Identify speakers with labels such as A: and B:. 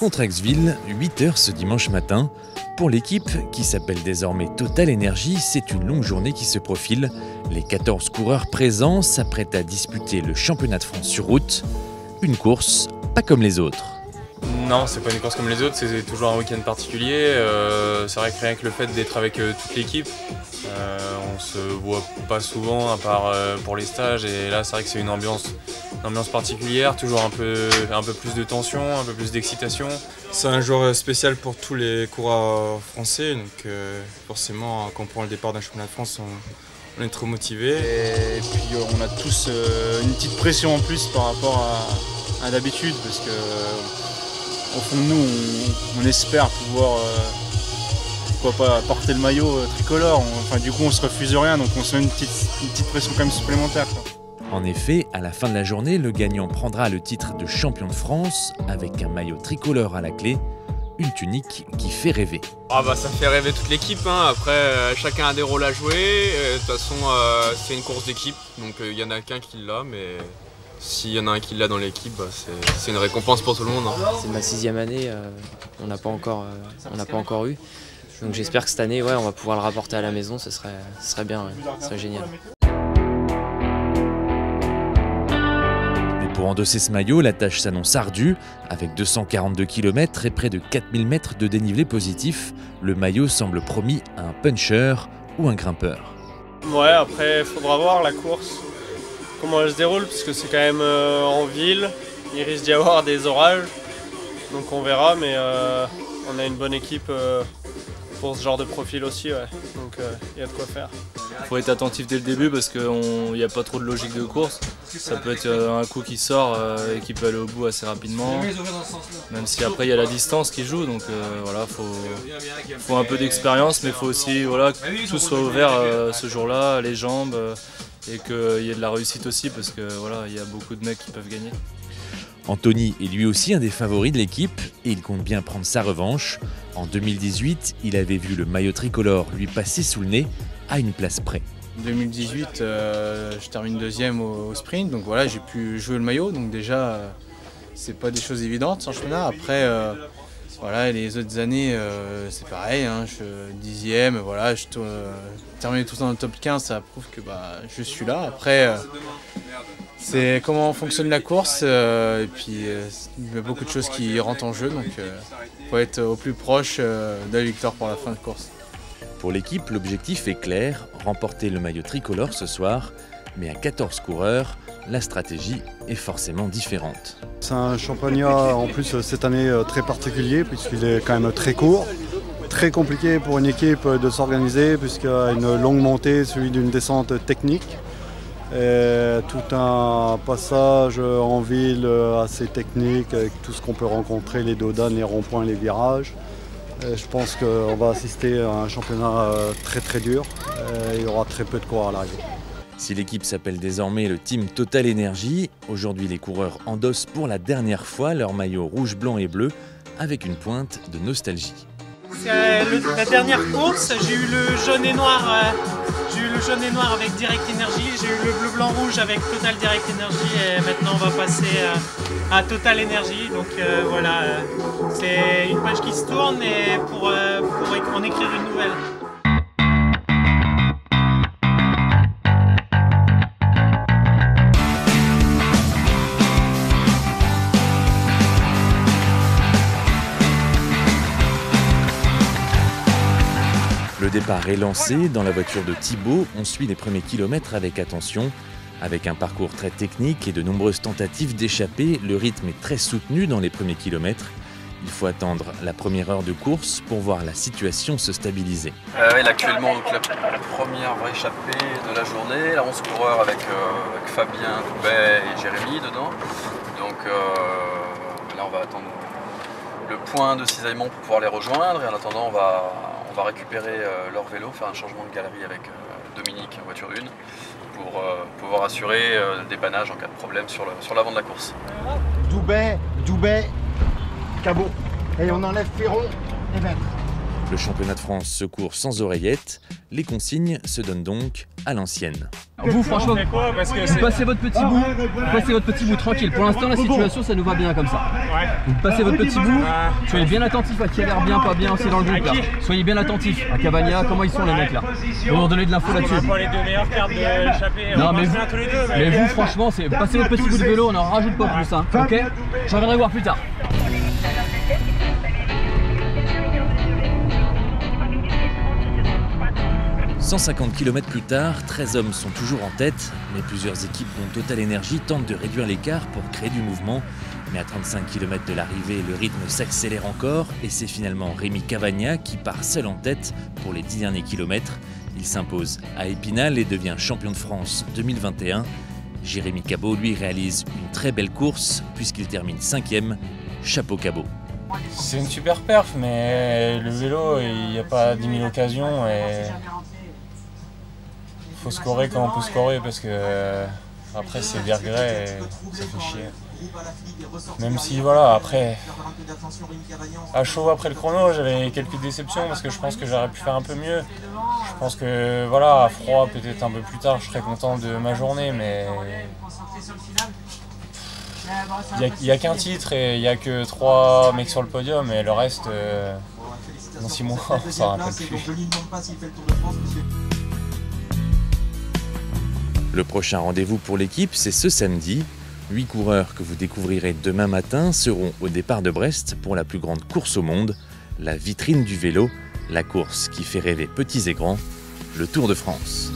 A: contre Axville, 8 h ce dimanche matin. Pour l'équipe, qui s'appelle désormais Total Energy, c'est une longue journée qui se profile. Les 14 coureurs présents s'apprêtent à disputer le championnat de France sur route. Une course pas comme les autres.
B: Non, c'est pas une course comme les autres, c'est toujours un week-end particulier. C'est vrai que rien que le fait d'être avec toute l'équipe, on se voit pas souvent à part pour les stages, et là c'est vrai que c'est une ambiance particulière, toujours un peu plus de tension, un peu plus d'excitation.
C: C'est un jour spécial pour tous les coureurs français, donc forcément quand on prend le départ d'un championnat de France, on est trop motivés.
D: Et puis on a tous une petite pression en plus par rapport à d'habitude, parce que au fond de nous, on espère pouvoir pourquoi pas porter le maillot tricolore. Du coup, on se refuse rien, donc on se met une petite pression quand même supplémentaire, quoi.
A: En effet, à la fin de la journée, le gagnant prendra le titre de champion de France avec un maillot tricolore à la clé, une tunique qui fait rêver.
E: Ça fait rêver toute l'équipe, hein. Après chacun a des rôles à jouer, de toute façon c'est une course d'équipe, donc il y en a qu'un qui l'a, mais s'il y en a un qui l'a dans l'équipe, c'est une récompense pour tout le monde, hein.
F: C'est ma 6e année, on n'a pas encore eu. Donc j'espère que cette année, on va pouvoir le rapporter à la maison, ce serait bien, ce serait génial.
A: Mais pour endosser ce maillot, la tâche s'annonce ardue. Avec 242 km et près de 4000 mètres de dénivelé positif, le maillot semble promis à un puncher ou un grimpeur.
G: Ouais, après il faudra voir la course, comment elle se déroule, puisque c'est quand même en ville, il risque d'y avoir des orages, donc on verra, mais on a une bonne équipe pour ce genre de profil aussi, donc il y a de quoi faire.
H: Il faut être attentif dès le début parce qu'il n'y a pas trop de logique de course. Ça peut être un coup qui sort et qui peut aller au bout assez rapidement, même si après il y a la distance qui joue, donc voilà, faut un peu d'expérience, mais il faut aussi que tout soit ouvert ce jour-là, les jambes, et qu'il y ait de la réussite aussi, parce que il y a beaucoup de mecs qui peuvent gagner.
A: Anthony est lui aussi un des favoris de l'équipe et il compte bien prendre sa revanche. En 2018, il avait vu le maillot tricolore lui passer sous le nez à une place près.
D: En 2018, je termine 2e au sprint, donc voilà, j'ai pu jouer le maillot, donc déjà c'est pas des choses évidentes en championnat. Après les autres années c'est pareil, hein, je 10e, je termine tout le temps dans le top 15, ça prouve que je suis là. Après c'est comment fonctionne la course, et puis il y a beaucoup de choses qui rentrent en jeu, donc il faut être au plus proche de la victoire pour la fin de course.
A: Pour l'équipe, l'objectif est clair, remporter le maillot tricolore ce soir, mais à 14 coureurs, la stratégie est forcément différente.
I: C'est un championnat en plus cette année très particulier, puisqu'il est quand même très court, très compliqué pour une équipe de s'organiser, puisqu'il y a une longue montée suivie d'une descente technique. Et tout un passage en ville assez technique avec tout ce qu'on peut rencontrer, les dodanes, les ronds-points, les virages. Et je pense qu'on va assister à un championnat très très dur. Et il y aura très peu de coureurs à l'arrivée.
A: Si l'équipe s'appelle désormais le Team Total Energy, aujourd'hui les coureurs endossent pour la dernière fois leur maillot rouge, blanc et bleu avec une pointe de nostalgie.
J: C'est la dernière course, j'ai eu le jaune et noir. Avec Direct Energy, j'ai eu le bleu, blanc, rouge avec Total Direct Energy, et maintenant on va passer à Total Energy. Donc voilà, c'est une page qui se tourne et pour en écrire une nouvelle.
A: Le départ est lancé. Dans la voiture de Thibaut, on suit les premiers kilomètres avec attention. Avec un parcours très technique et de nombreuses tentatives d'échapper, le rythme est très soutenu dans les premiers kilomètres. Il faut attendre la première heure de course pour voir la situation se stabiliser.
K: Actuellement, donc, la première vraie échappée de la journée, la 11 coureurs avec Fabien, Doubet et Jérémy dedans. Donc là on va attendre le point de cisaillement pour pouvoir les rejoindre, et en attendant on va récupérer leur vélo, faire un changement de galerie avec Dominique, voiture 1, pour pouvoir assurer le dépannage en cas de problème sur l'avant de la course.
L: Doubet, Cabot. Et on enlève Ferron et Maître.
A: Le championnat de France se court sans oreillettes. Les consignes se donnent donc à l'ancienne.
M: Vous, franchement, vous passez votre petit bout tranquille. Pour l'instant, la situation, ça nous va bien comme ça. Vous passez votre petit bout, soyez bien attentifs à qui a l'air bien, pas bien aussi dans le groupe là. Soyez bien attentifs à Cavagna, comment ils sont les mecs là. Pour leur donner de l'info là-dessus.
G: Pas les deux meilleures cartes de l'échappée.
M: Non, mais vous, franchement, passez votre petit bout de vélo, on n'en rajoute pas plus. Hein. Ok, je reviendrai voir plus tard.
A: « 150 km plus tard, 13 hommes sont toujours en tête, mais plusieurs équipes dont Total Energy tentent de réduire l'écart pour créer du mouvement. Mais à 35 km de l'arrivée, le rythme s'accélère encore et c'est finalement Rémi Cavagna qui part seul en tête pour les 10 derniers kilomètres. Il s'impose à Épinal et devient champion de France 2021. Jérémy Cabot, lui, réalise une très belle course puisqu'il termine 5e. Chapeau Cabot.
N: C'est une super perf, mais le vélo, il n'y a pas 10 000 occasions et il faut scorer quand on peut scorer parce que après c'est des regrets et ça fait chier. Même si voilà, après à chaud après le chrono, j'avais quelques déceptions parce que je pense que j'aurais pu faire un peu mieux. Je pense que voilà, à froid peut-être un peu plus tard, je serais content de ma journée, mais il n'y a qu'un titre et il n'y a que 3 mecs sur le podium et le reste, dans 6 mois, on s'en rappelle plus.
A: Le prochain rendez-vous pour l'équipe, c'est ce samedi. 8 coureurs que vous découvrirez demain matin seront au départ de Brest pour la plus grande course au monde, la vitrine du vélo, la course qui fait rêver petits et grands, le Tour de France.